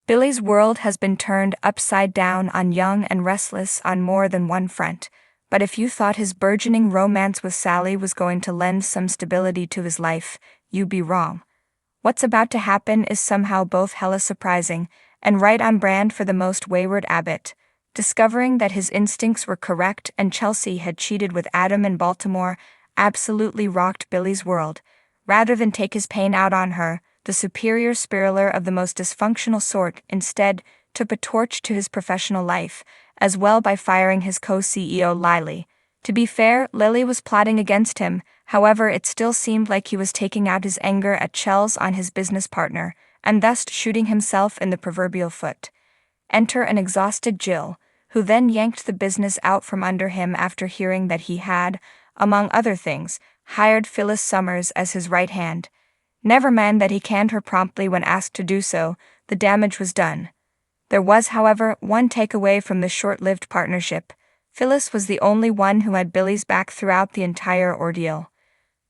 Billy's world has been turned upside down on young and restless on more than one front, but if you thought his burgeoning romance with Sally was going to lend some stability to his life, you'd be wrong. What's about to happen is somehow both hella surprising and right on brand for the most wayward Abbott. Discovering that his instincts were correct and Chelsea had cheated with Adam in Baltimore absolutely rocked Billy's world. Rather than take his pain out on her, the superior spiraler of the most dysfunctional sort instead took a torch to his professional life, as well by firing his co-CEO Lily. To be fair, Lily was plotting against him, however it still seemed like he was taking out his anger at Chels on his business partner, and thus shooting himself in the proverbial foot. Enter an exhausted Jill, who then yanked the business out from under him after hearing that he had, among other things, hired Phyllis Summers as his right hand. Never mind that he canned her promptly when asked to do so, the damage was done. There was, however, one takeaway from the short-lived partnership. Phyllis was the only one who had Billy's back throughout the entire ordeal.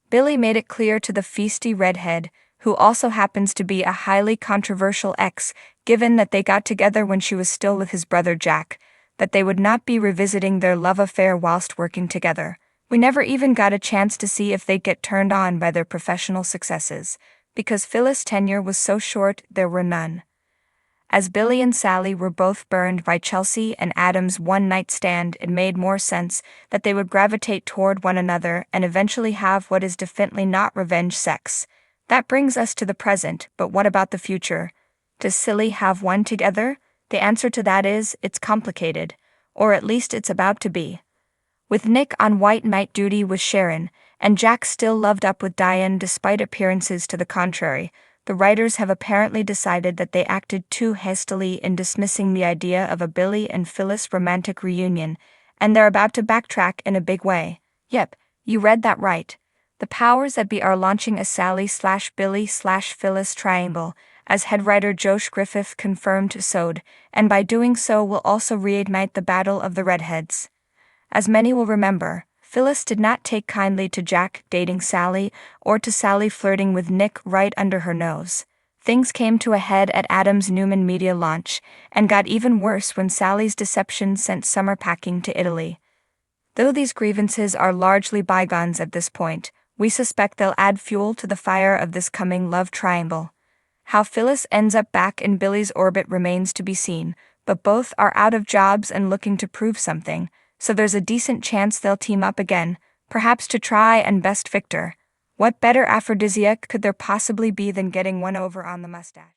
Billy made it clear to the feisty redhead, who also happens to be a highly controversial ex, given that they got together when she was still with his brother Jack, that they would not be revisiting their love affair whilst working together. We never even got a chance to see if they'd get turned on by their professional successes, because Phyllis' tenure was so short there were none. As Billy and Sally were both burned by Chelsea and Adam's one-night stand, it made more sense that they would gravitate toward one another and eventually have what is definitely not revenge sex. That brings us to the present, but what about the future? Does Silly have one together? The answer to that is, it's complicated, or at least it's about to be. With Nick on white knight duty with Sharon, and Jack still loved up with Diane despite appearances to the contrary, the writers have apparently decided that they acted too hastily in dismissing the idea of a Billy and Phyllis romantic reunion, and they're about to backtrack in a big way. Yep, you read that right. The powers that be are launching a Sally/Billy/Phyllis triangle, as head writer Josh Griffith confirmed to Sode, and by doing so will also reignite the battle of the redheads. As many will remember, Phyllis did not take kindly to Jack dating Sally or to Sally flirting with Nick right under her nose. Things came to a head at Adam's Newman Media launch, and got even worse when Sally's deception sent Summer packing to Italy. Though these grievances are largely bygones at this point, we suspect they'll add fuel to the fire of this coming love triangle. How Phyllis ends up back in Billy's orbit remains to be seen, but both are out of jobs and looking to prove something, so there's a decent chance they'll team up again, perhaps to try and best Victor. What better aphrodisiac could there possibly be than getting one over on the mustache?